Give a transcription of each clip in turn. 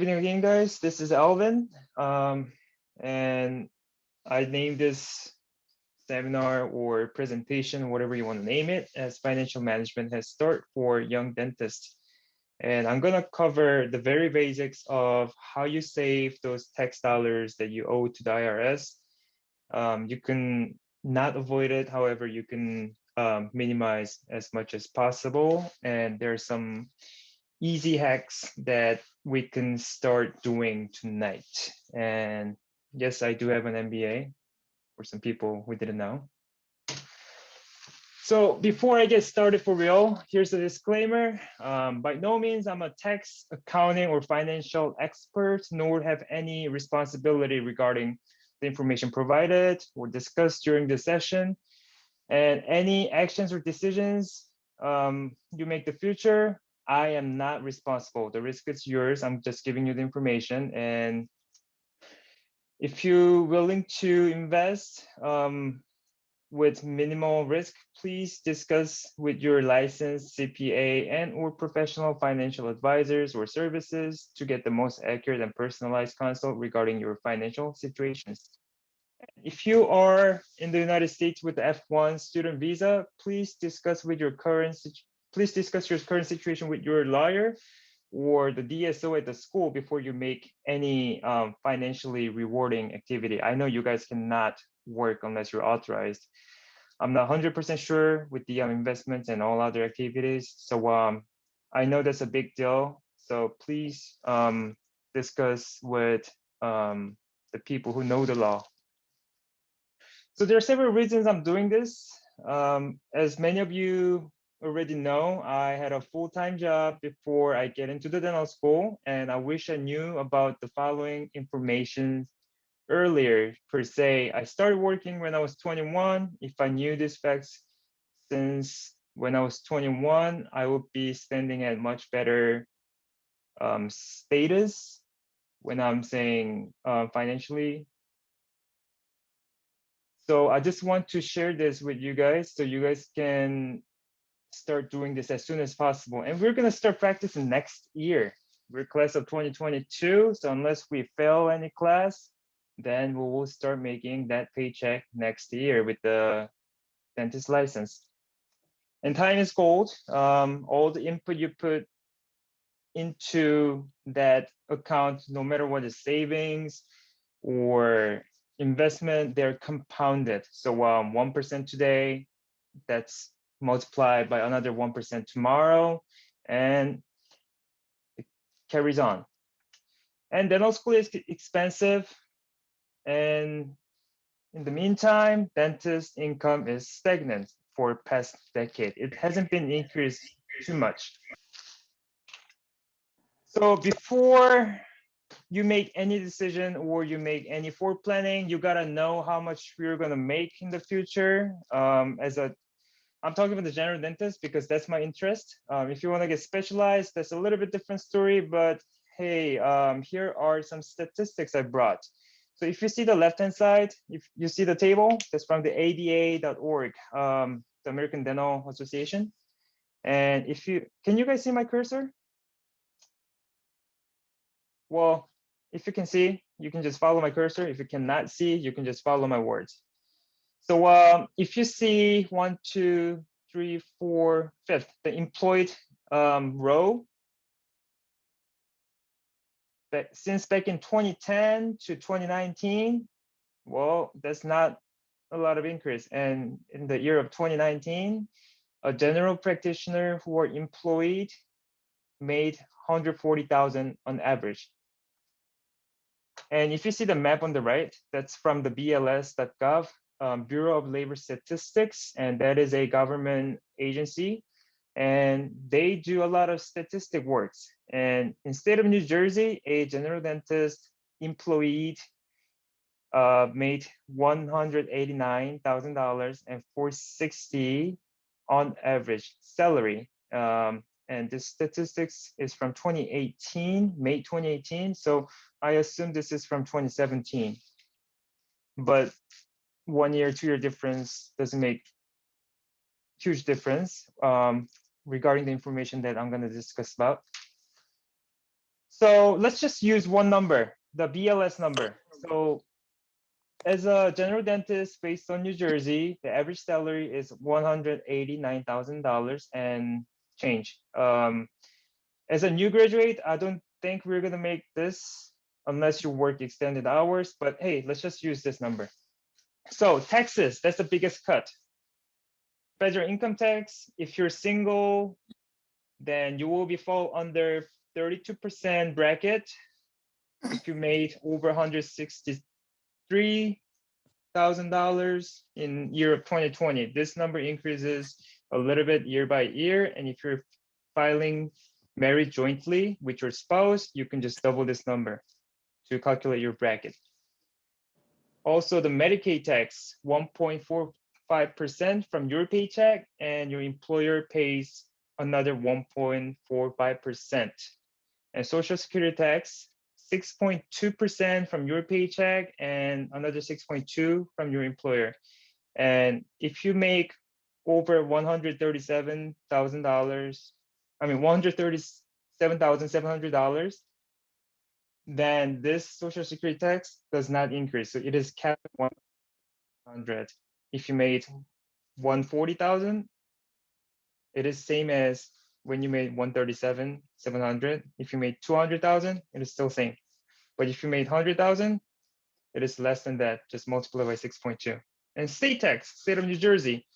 Good evening, guys. This is Alvin, and I named this seminar or presentation, whatever you want to name it, as Financial Management Head Start for Young Dentists. And I'm going to cover the very basics of how you save those tax dollars that you owe to the IRS. You can not avoid it, however, you can minimize as much as possible. And there are some easy hacks that we can start doing tonight. And yes, I do have an MBA for some people who didn't know. So before I get started for real, here's a disclaimer. By no means I'm a tax, accounting, or financial expert, nor have any responsibility regarding the information provided or discussed during the session. And any actions or decisions you make in the future, I am not responsible. The risk is yours. I'm just giving you the information. And if you're willing to invest with minimal risk, please discuss with your licensed CPA and or professional financial advisors or services to get the most accurate and personalized consult regarding your financial situations. If you are in the United States with the F1 student visa, please discuss your current situation with your lawyer or the DSO at the school before you make any financially rewarding activity. I know you guys cannot work unless you're authorized. I'm not 100% sure with the investments and all other activities. So I know that's a big deal. So please discuss with the people who know the law. So there are several reasons I'm doing this. As many of you already know, I had a full-time job before I get into the dental school, and I wish I knew about the following information earlier. Per se, I started working when I was 21. If I knew these facts since when I was 21, I would be standing at much better status when I'm saying financially. So I just want to share this with you guys so you guys can start doing this as soon as possible. And we're going to start practicing next year. We're class of 2022. So unless we fail any class, then we will start making that paycheck next year with the dentist license. And time is gold. All the input you put into that account, no matter what is savings or investment, they're compounded. So 1% today, that's multiplied by another 1% tomorrow, and it carries on. And dental school is expensive. And in the meantime, dentist income is stagnant for past decade. It hasn't been increased too much. So before you make any decision or you make any forward planning, you gotta know how much you're gonna make in the future. I'm talking about the general dentist because that's my interest. If you wanna get specialized, that's a little bit different story, but hey, here are some statistics I brought. So if you see the left-hand side, if you see the table, that's from the ADA.org, the American Dental Association. And can you guys see my cursor? Well, if you can see, you can just follow my cursor. If you cannot see, you can just follow my words. So if you see 1, 2, 3, 4, 5th, the employed row, since back in 2010 to 2019, well, that's not a lot of increase. And in the year of 2019, a general practitioner who are employed made $140,000 on average. And if you see the map on the right, that's from the BLS.gov, Bureau of Labor Statistics, and that is a government agency. And they do a lot of statistic works. And in state of New Jersey, a general dentist employed made $189,000 and $460 on average salary. And this statistics is from 2018, May 2018. So I assume this is from 2017. But 1 year, 2 year difference doesn't make huge difference regarding the information that I'm going to discuss about. So let's just use one number, the BLS number. So as a general dentist based on New Jersey, the average salary is $189,000 and change. As a new graduate, I don't think we're gonna make this unless you work extended hours, but hey, let's just use this number. So taxes, that's the biggest cut. Federal income tax, if you're single, then you will be fall under 32% bracket. If you made over $163,000 in year of 2020, this number increases a little bit year by year. And if you're filing married jointly with your spouse, you can just double this number to calculate your bracket. Also, the Medicaid tax, 1.45% from your paycheck, and your employer pays another 1.45%. And Social Security tax, 6.2% from your paycheck and another 6.2 from your employer. And if you make over $137,000, $137,700, then this Social Security tax does not increase. So it is capped at 100. If you made 140,000, it is same as when you made 137,700. If you made 200,000, it is still same. But if you made 100,000, it is less than that. Just multiply by 6.2. And state tax, state of New Jersey.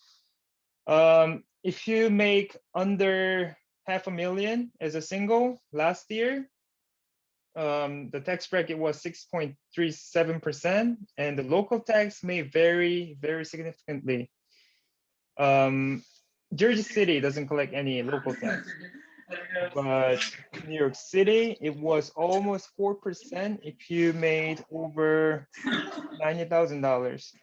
If you make under $500,000 as a single last year, the tax bracket was 6.37%, and the local tax may vary very significantly. Jersey City doesn't collect any local tax, but New York City, it was almost 4% if you made over $90,000.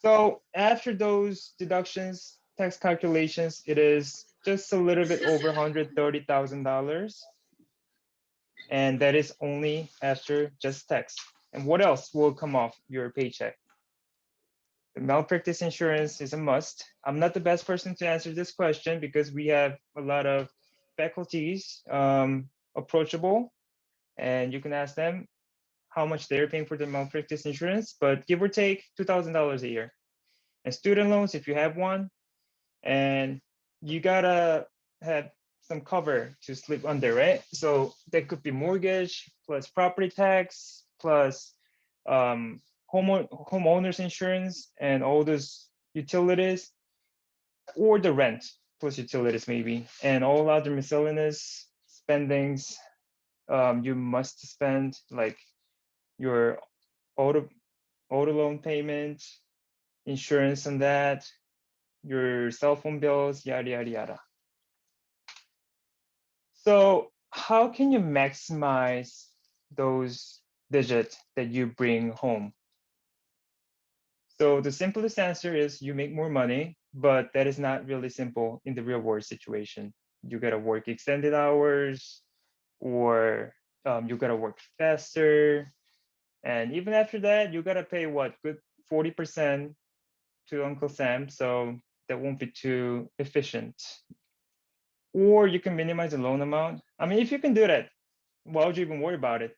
So after those deductions, tax calculations, it is just a little bit over $130,000. And that is only after just tax. And what else will come off your paycheck? The malpractice insurance is a must. I'm not the best person to answer this question because we have a lot of faculties approachable, and you can ask them how much they're paying for the malpractice insurance, but give or take $2,000 a year. And student loans, if you have one, and you gotta have some cover to sleep under, right? So that could be mortgage plus property tax plus homeowners insurance and all those utilities, or the rent plus utilities maybe, and all other miscellaneous spendings you must spend, like your auto loan payment, insurance on that, your cell phone bills, yada, yada, yada. So how can you maximize those digits that you bring home? So the simplest answer is you make more money, but that is not really simple in the real world situation. You gotta work extended hours, or you gotta work faster. And even after that, you gotta pay what, good 40% to Uncle Sam. So that won't be too efficient. Or you can minimize the loan amount. I mean, if you can do that, why would you even worry about it?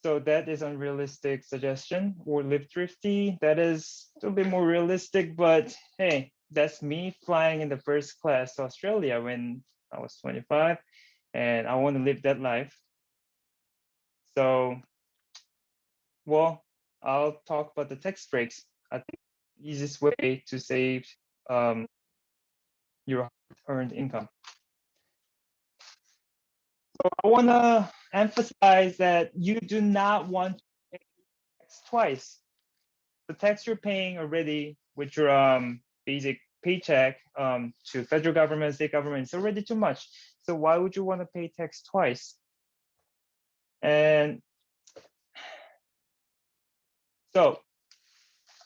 So that is unrealistic suggestion. Or live thrifty, that is a little bit more realistic, but hey, that's me flying in the first class to Australia when I was 25, and I want to live that life. So, well, I'll talk about the tax breaks. I think the easiest way to save your earned income. So I want to emphasize that you do not want to pay tax twice. The tax you're paying already with your basic paycheck to federal government, state government, it's already too much. So why would you want to pay tax twice? And so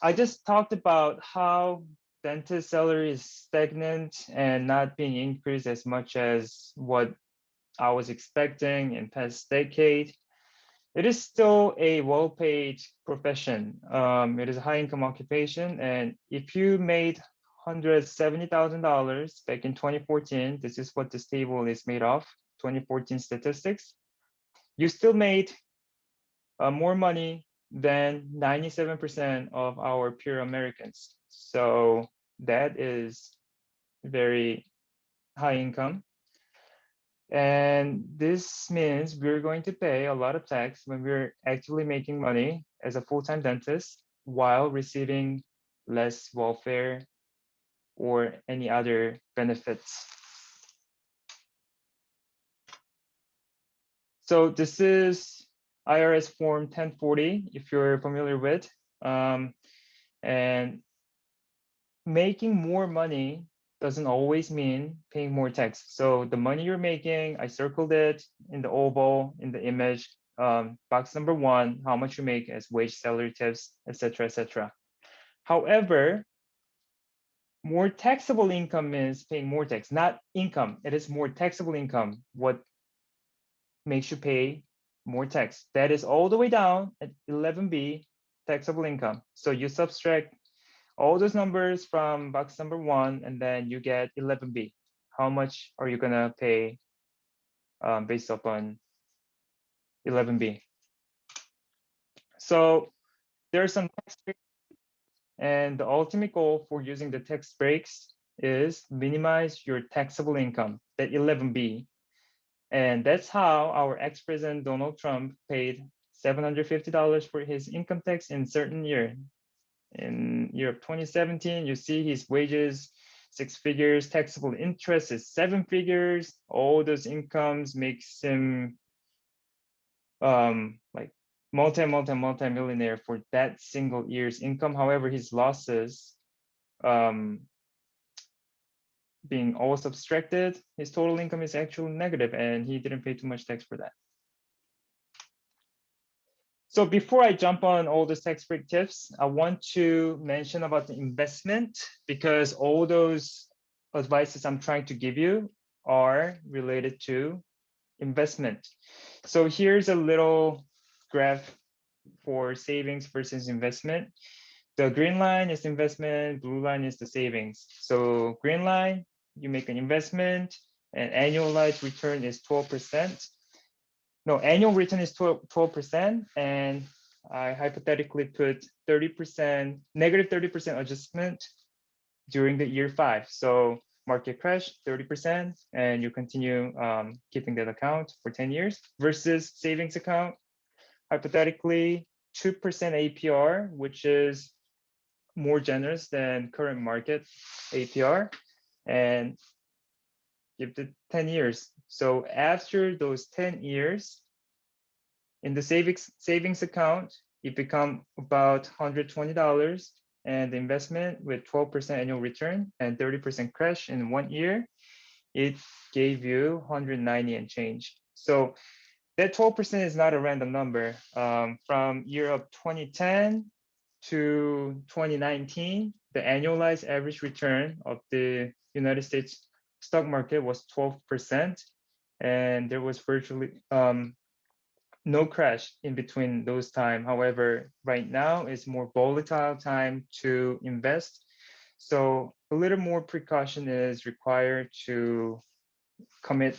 I just talked about how dentist salary is stagnant and not being increased as much as what I was expecting in past decade. It is still a well-paid profession. It is a high-income occupation, and if you made $170,000 back in 2014, this is what this table is made of. 2014 statistics, you still made more money than 97% of our peer Americans. So that is very high income. And this means we're going to pay a lot of tax when we're actually making money as a full-time dentist while receiving less welfare or any other benefits. So this is IRS Form 1040, if you're familiar with. And making more money doesn't always mean paying more tax. So the money you're making, I circled it in the oval, in the image, box number 1, how much you make as wage, salary, tips, etc., etc. However, more taxable income is paying more tax, not income. It is more taxable income. What makes you pay more tax? That is all the way down at 11B, taxable income. So you subtract all those numbers from box number 1, and then you get 11B. How much are you gonna pay based upon 11B? So there are some tax breaks, and the ultimate goal for using the tax breaks is minimize your taxable income, that 11B. And that's how our ex-president Donald Trump paid $750 for his income tax in certain year. In year of 2017, you see his wages, 6 figures, taxable interest is 7 figures. All those incomes makes him like multi-millionaire for that single year's income. However, his losses being all subtracted, his total income is actually negative, and he didn't pay too much tax for that. So before I jump on all those tax break tips, I want to mention about the investment, because all those advices I'm trying to give you are related to investment. So here's a little graph for savings versus investment. The green line is investment, blue line is the savings. So green line, you make an investment, and annualized return is 12%. No, annual return is 12%, and I hypothetically put 30%, negative 30% adjustment during the year 5. So market crash, 30%, and you continue keeping that account for 10 years versus savings account, hypothetically 2% APR, which is more generous than current market APR, and give it 10 years. So after those 10 years, in the savings account, it become about $120, and the investment with 12% annual return and 30% crash in 1 year, it gave you 190 and change. So that 12% is not a random number. From year of 2010 to 2019, the annualized average return of the United States stock market was 12%, and there was virtually no crash in between those time. However, right now is more volatile time to invest. So a little more precaution is required to commit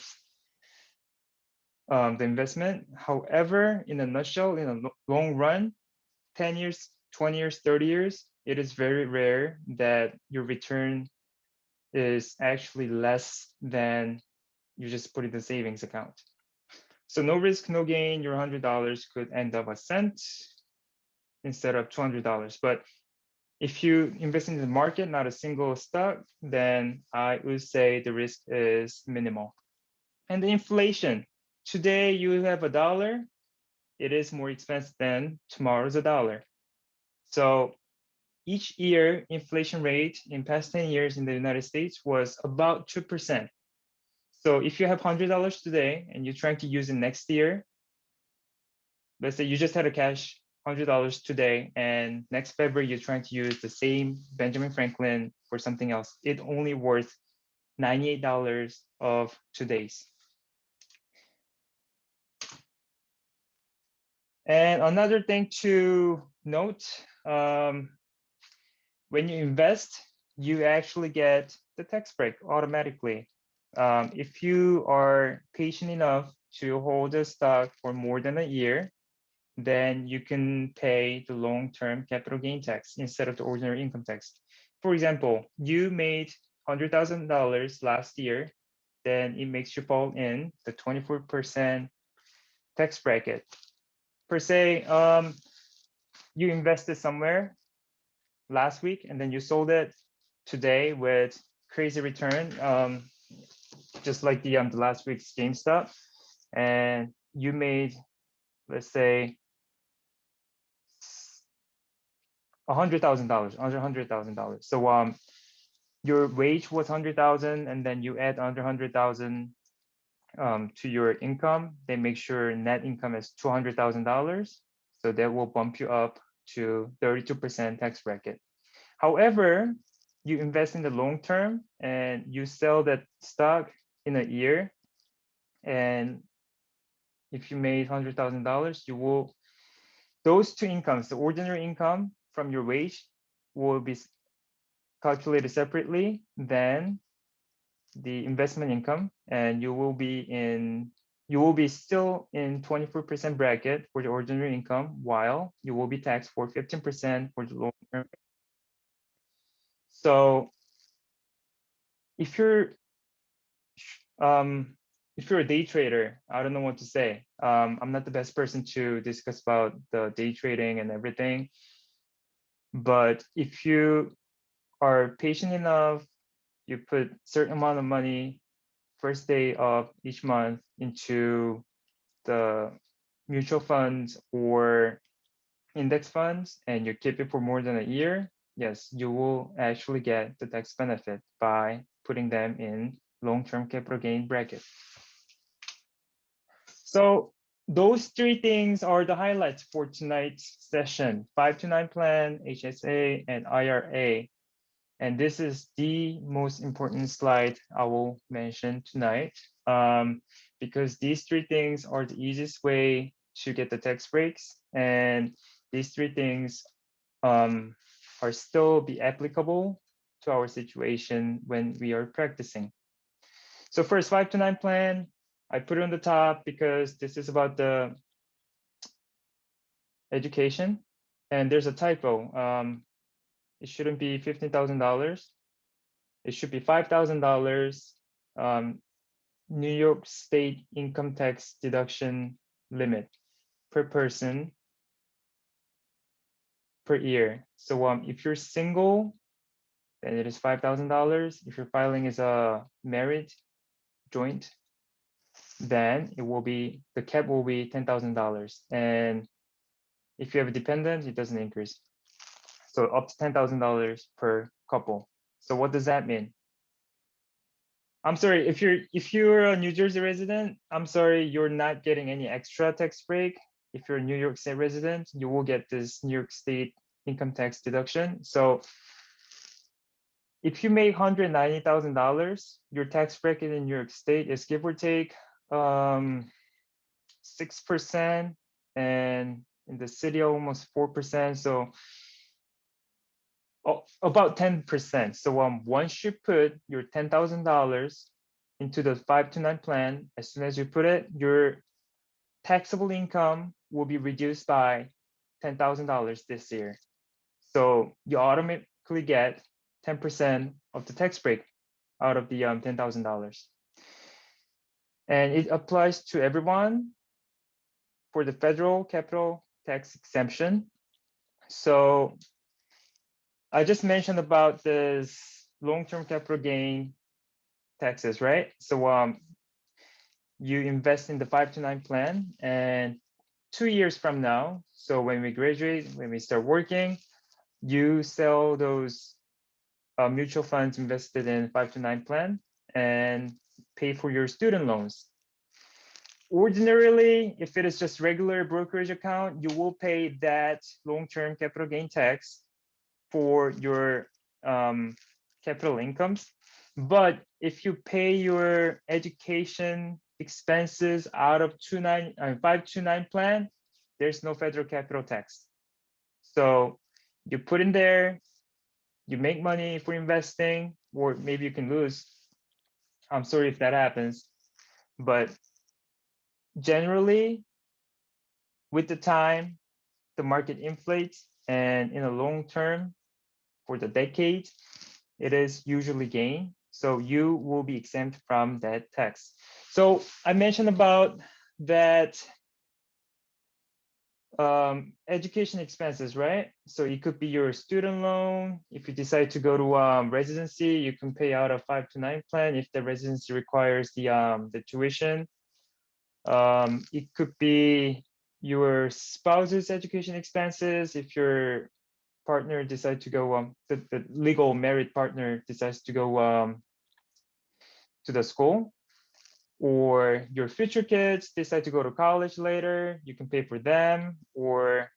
the investment. However, in a nutshell, in a long run, 10 years, 20 years, 30 years, it is very rare that your return is actually less than you just put in the savings account. So no risk, no gain, your $100 could end up a cent instead of $200. But if you invest in the market, not a single stock, then I would say the risk is minimal. And the inflation, today you have $1, it is more expensive than tomorrow's $1. So each year, inflation rate in past 10 years in the United States was about 2%. So if you have $100 today and you're trying to use it next year, let's say you just had a cash $100 today, and next February you're trying to use the same Benjamin Franklin for something else, it only worth $98 of today's. And another thing to note, when you invest, you actually get the tax break automatically. If you are patient enough to hold a stock for more than a year, then you can pay the long-term capital gain tax instead of the ordinary income tax. For example, you made $100,000 last year, then it makes you fall in the 24% tax bracket. Per se, you invested somewhere last week and then you sold it today with crazy return, just like the last week's GameStop, and you made, let's say, $100,000, under $100,000. So your wage was 100,000, and then you add under 100,000 to your income. They make sure net income is $200,000. So that will bump you up to 32% tax bracket. However, you invest in the long term and you sell that stock in a year, and if you made $100,000, you will, those two incomes, the ordinary income from your wage will be calculated separately than the investment income, and you will be still in 24% bracket for the ordinary income, while you will be taxed for 15% for the long term. So if you're a day trader, I don't know what to say. I'm not the best person to discuss about the day trading and everything. But if you are patient enough, you put certain amount of money first day of each month into the mutual funds or index funds, and you keep it for more than a year, yes, you will actually get the tax benefit by putting them in long-term capital gain bracket. So those three things are the highlights for tonight's session: 529 plan, HSA, and IRA. And this is the most important slide I will mention tonight, because these three things are the easiest way to get the tax breaks. And these three things are still be applicable to our situation when we are practicing. So first, 529 plan, I put it on the top because this is about the education. And there's a typo. It shouldn't be $15,000. It should be $5,000 New York State income tax deduction limit per person per year. So if you're single, then it is $5,000. If your filing is a married joint, then it will be, the cap will be $10,000. And if you have a dependent, it doesn't increase. So up to $10,000 per couple. So what does that mean? I'm sorry, if you're a New Jersey resident, I'm sorry, you're not getting any extra tax break. If you're a New York State resident, you will get this New York State income tax deduction. So if you make $190,000, your tax bracket in New York State is give or take 6%, and in the city almost 4%. So about 10%. So once you put your $10,000 into the 529 plan, as soon as you put it, your taxable income will be reduced by $10,000 this year. So you automatically get 10% of the tax break out of the $10,000. And it applies to everyone for the federal capital tax exemption. So I just mentioned about this long-term capital gain taxes, right? So you invest in the 529 plan, and 2 years from now, so when we graduate, when we start working, you sell those mutual funds invested in 529 plan and pay for your student loans. Ordinarily, if it is just regular brokerage account, you will pay that long-term capital gain tax for your capital incomes. But if you pay your education expenses out of 529 plan, there's no federal capital tax. So you put in there, you make money for investing, or maybe you can lose. I'm sorry if that happens, but generally, with the time, the market inflates, and in the long term, for the decade, it is usually gain. So you will be exempt from that tax. So I mentioned about that education expenses, right? So it could be your student loan. If you decide to go to residency, you can pay out a 5 to 9 plan if the residency requires the tuition. It could be your spouse's education expenses if your partner decides to go, the legal married partner decides to go to the school, or your future kids decide to go to college later, you can pay for them, or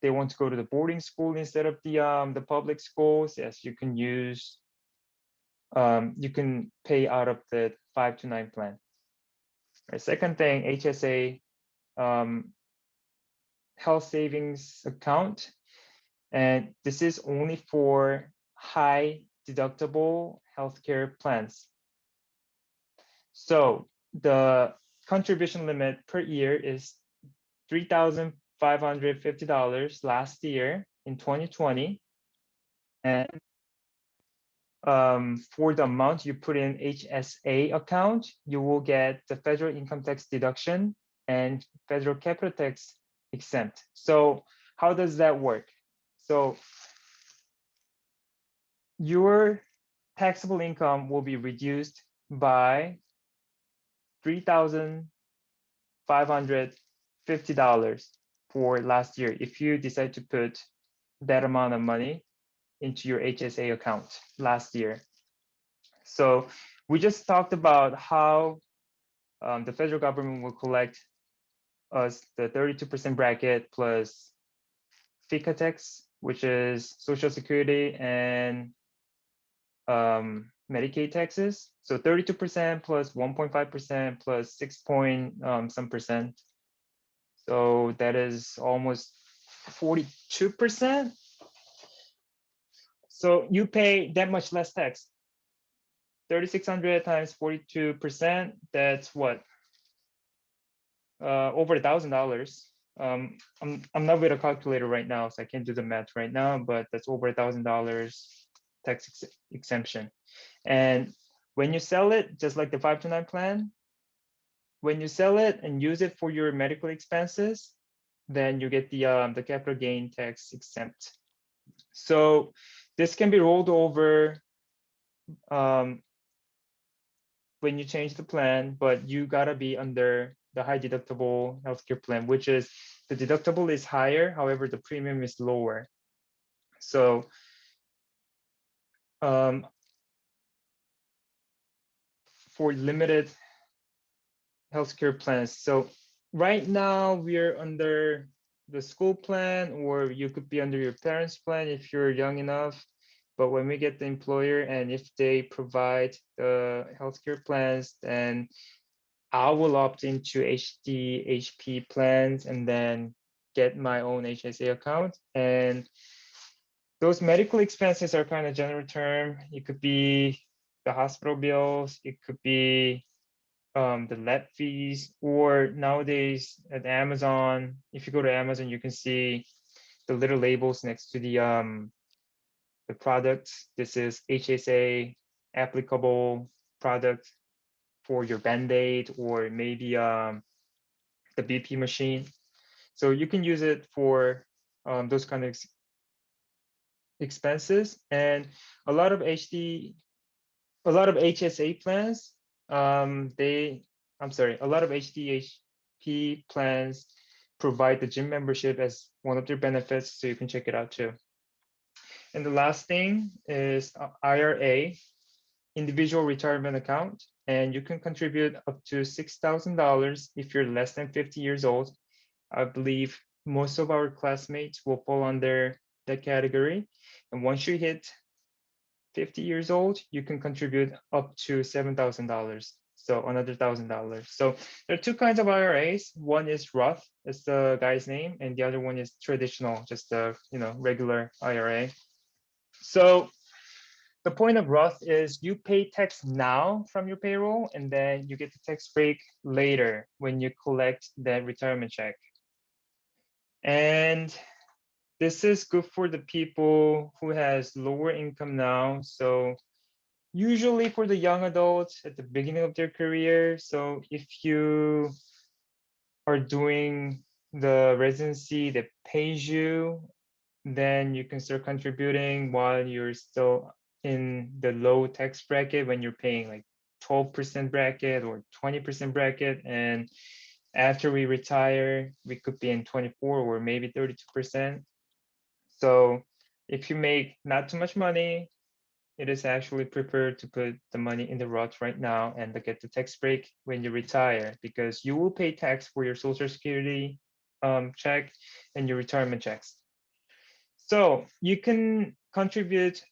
they want to go to the boarding school instead of the public schools. Yes, you can use you can pay out of the 5 to 9 plan. Right, second thing, HSA health savings account, and this is only for high deductible healthcare plans. So the contribution limit per year is $3,550 last year in 2020. And for the amount you put in HSA account, you will get the federal income tax deduction and federal capital tax exempt. So how does that work? So your taxable income will be reduced by $3,550 for last year if you decide to put that amount of money into your HSA account last year. So we just talked about how the federal government will collect us the 32% bracket plus FICA tax, which is Social Security and Medicaid taxes. So 32% plus 1.5% plus 6 point some percent. So that is almost 42%. So you pay that much less tax. 3,600 times 42%, that's what? Over $1,000. I'm not with a calculator right now, so I can't do the math right now, but that's over $1,000 tax exemption. And when you sell it, just like the 5 to 9 plan, when you sell it and use it for your medical expenses, then you get the capital gain tax exempt. So this can be rolled over when you change the plan, but you gotta be under the high deductible healthcare plan, which is the deductible is higher, however, the premium is lower. So for limited healthcare plans, so right now we're under the school plan, or you could be under your parents' plan if you're young enough. But when we get the employer and if they provide the healthcare plans, then I will opt into HDHP plans and then get my own HSA account. And those medical expenses are kind of general term. It could be the hospital bills, it could be the lab fees, or nowadays at Amazon, if you go to Amazon, you can see the little labels next to the products. This is HSA applicable product for your Band-Aid, or maybe the BP machine. So you can use it for those kind of expenses. And a lot of HSA plans, a lot of HDHP plans provide the gym membership as one of their benefits, so you can check it out too. And the last thing is IRA, individual retirement account, and you can contribute up to $6,000 if you're less than 50 years old. I believe most of our classmates will fall under that category. And once you hit 50 years old, you can contribute up to $7,000. So another $1,000. So there are two kinds of IRAs. One is Roth, that's the guy's name, and the other one is traditional, just a regular IRA. So The point of Roth is you pay tax now from your payroll, and then you get the tax break later when you collect that retirement check. And this is good for the people who has lower income now. So usually for the young adults at the beginning of their career. So if you are doing the residency that pays you, then you can start contributing while you're still in the low tax bracket when you're paying like 12% bracket or 20% bracket. And after we retire, we could be in 24 or maybe 32%. So if you make not too much money, it is actually preferred to put the money in the Roth right now and to get the tax break when you retire, because you will pay tax for your Social Security check and your retirement checks. So you can contribute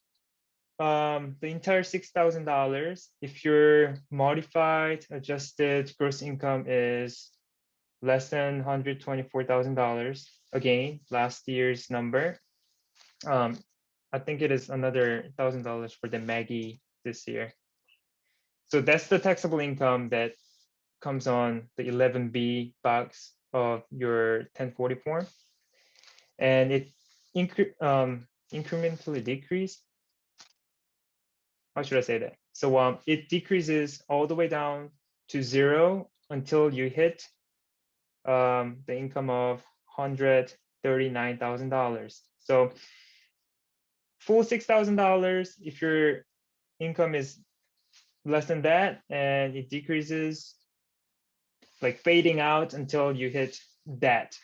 the entire $6,000 if your modified adjusted gross income is less than $124,000. Again, last year's number. I think it is another $1,000 for the Maggie this year. So that's the taxable income that comes on the 11B box of your 1040 form. And it incrementally decreased. How should I say that? So it decreases all the way down to 0 until you hit the income of $139,000. So full $6,000 if your income is less than that, and it decreases like fading out until you hit that.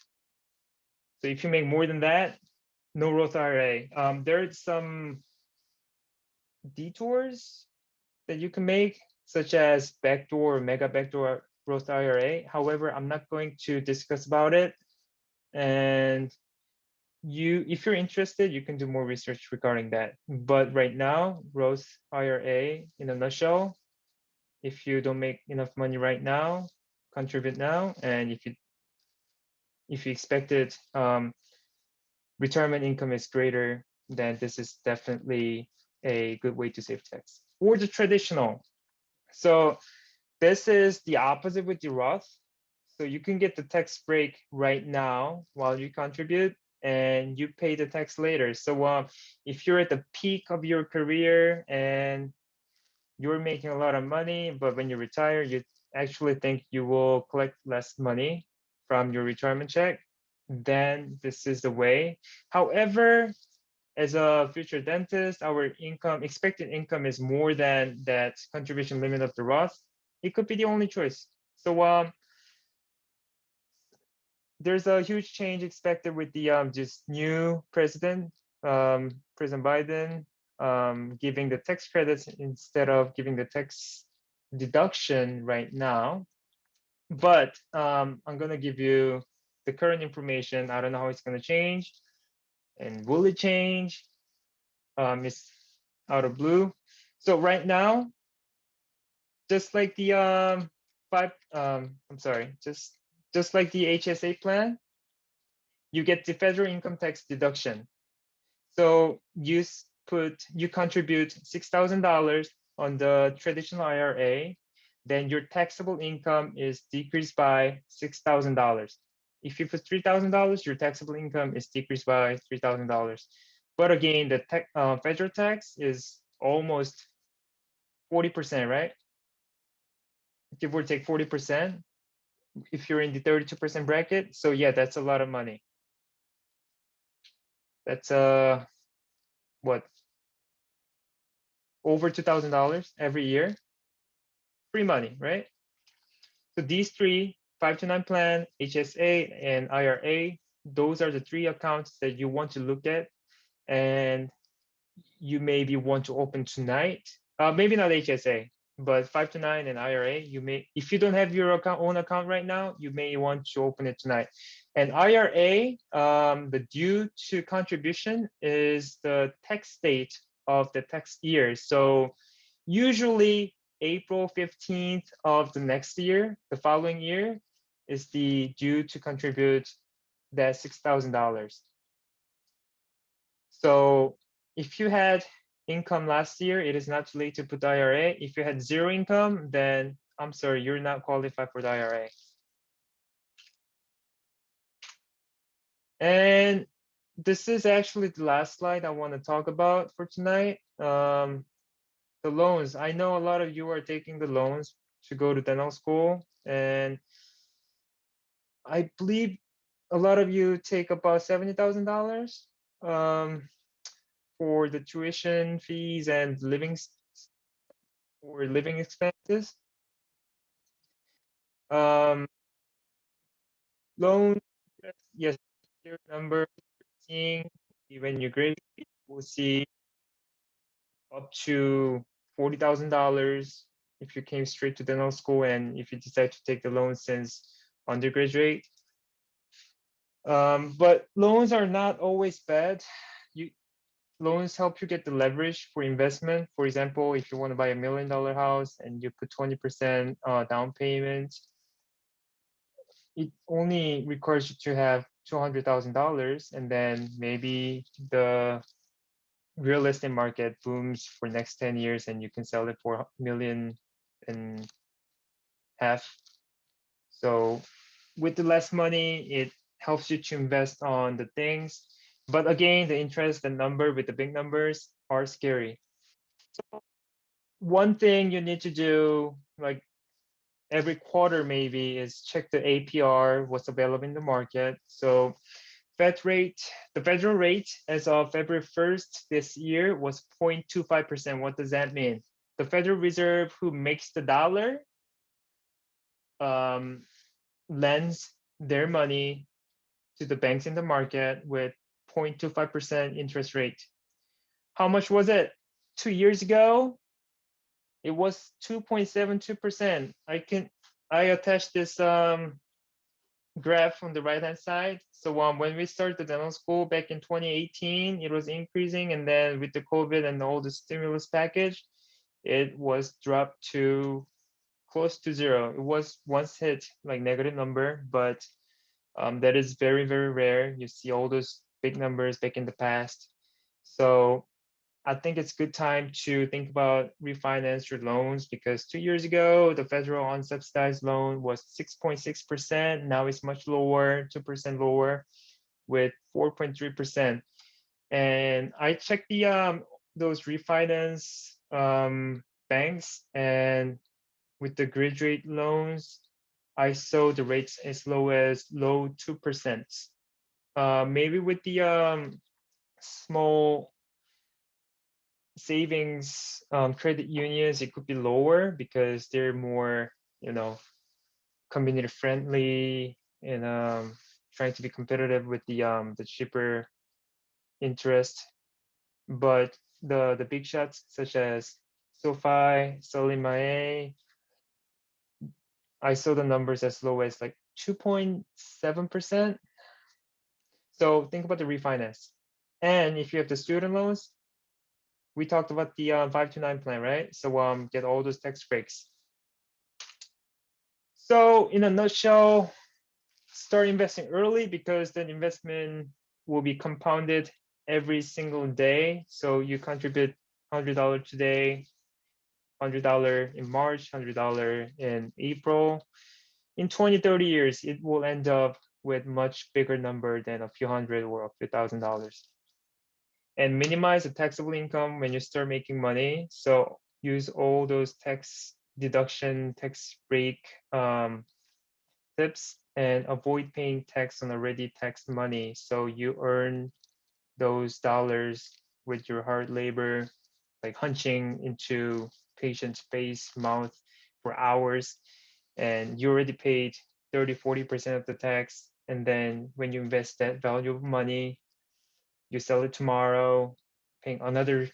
So if you make more than that, no Roth IRA. There are some detours that you can make, such as backdoor or mega backdoor Roth IRA. However, I'm not going to discuss about it. And if you're interested, you can do more research regarding that. But right now, Roth IRA in a nutshell, if you don't make enough money right now, contribute now. And if you expected retirement income is greater, then this is definitely a good way to save tax. Or the traditional. So this is the opposite with the Roth. So you can get the tax break right now while you contribute, and you pay the tax later. So if you're at the peak of your career and you're making a lot of money, but when you retire, you actually think you will collect less money from your retirement check, then this is the way. However, as a future dentist, our expected income is more than that contribution limit of the Roth. It could be the only choice. So there's a huge change expected with the just new president, President Biden, giving the tax credits instead of giving the tax deduction right now. But I'm gonna give you the current information. I don't know how it's gonna change, and will it change? It's out of blue. So right now, just like the just like the HSA plan, you get the federal income tax deduction. So you contribute $6,000 on the traditional IRA, then your taxable income is decreased by $6,000. If you put $3,000, your taxable income is decreased by $3,000. But again, the federal tax is almost 40%, right? Give or take 40% if you're in the 32% bracket. So yeah, that's a lot of money. That's what, over $2,000 every year, free money, right? So these three, 529 plan, HSA, and IRA, those are the three accounts that you want to look at, and you maybe want to open tonight. Maybe not HSA, but 529 and IRA, you may, if you don't have your own account right now, you may want to open it tonight. And IRA, the due to contribution is the tax date of the tax year. So usually April 15th of the next year, the following year, is the due to contribute that $6,000. So if you had income last year, it is not too late to put the IRA. If you had zero income, then I'm sorry, you're not qualified for the IRA. And this is actually the last slide I want to talk about for tonight. The loans. I know a lot of you are taking the loans to go to dental school, and I believe a lot of you take about $70,000 for the tuition fees and living expenses. Loan, yes, your number seeing when you graduate, we'll see up to $40,000 if you came straight to dental school and if you decide to take the loan since undergraduate. But loans are not always bad. Loans help you get the leverage for investment. For example, if you want to buy $1 million house and you put 20% down payment, it only requires you to have $200,000, and then maybe the real estate market booms for next 10 years and you can sell it for $1.5 million. So with the less money, it helps you to invest on the things. But again, the interest and number with the big numbers are scary. So one thing you need to do, like every quarter maybe, is check the APR, what's available in the market. So the federal rate as of February 1st this year was 0.25%. What does that mean? The Federal Reserve, who makes the dollar, lends their money to the banks in the market with 0.25% interest rate. How much was it? 2 years ago, it was 2.72%. I attached this graph on the right hand side. So when we started the dental school back in 2018, it was increasing, and then with the COVID and all the stimulus package, it was dropped to close to zero. It was once hit like negative number, but that is very, very rare. You see all those big numbers back in the past. So I think it's good time to think about refinance your loans, because 2 years ago, the federal unsubsidized loan was 6.6%. Now it's much lower, 2% lower, with 4.3%. And I checked those refinance banks, and with the graduate loans, I saw the rates as low as low 2%. Maybe with the small savings credit unions, it could be lower because they're more, community friendly, and trying to be competitive with the cheaper interest. But the big shots such as SoFi, Solid Mae, I saw the numbers as low as like 2.7%. So think about the refinance. And if you have the student loans, we talked about the 529 plan, right? So get all those tax breaks. So in a nutshell, start investing early, because then investment will be compounded every single day. So you contribute $100 today, $100 in March, $100 in April. In 20, 30 years, it will end up with much bigger number than a few hundred or a few $1,000s. And minimize the taxable income when you start making money. So use all those tax deduction, tax break tips, and avoid paying tax on already taxed money. So you earn those dollars with your hard labor, like hunching into patient's face, mouth for hours, and you already paid 30, 40% of the tax. And then when you invest that value of money, you sell it tomorrow, paying another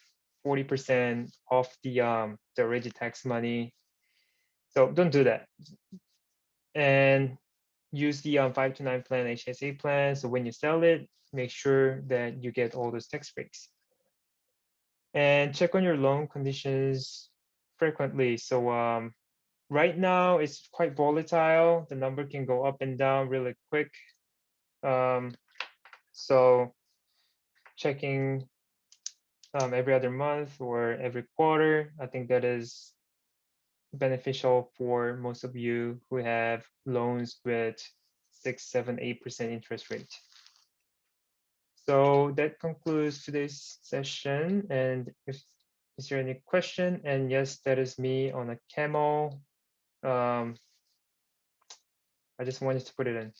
40% off the already tax money. So don't do that. And use the 529 plan, HSA plan. So when you sell it, make sure that you get all those tax breaks. And check on your loan conditions frequently. So right now it's quite volatile. The number can go up and down really quick. So checking every other month or every quarter. I think that is beneficial for most of you who have loans with 6, 7, 8% interest rate. So that concludes today's session. And if is there any question? And yes, that is me on a camel. I just wanted to put it in.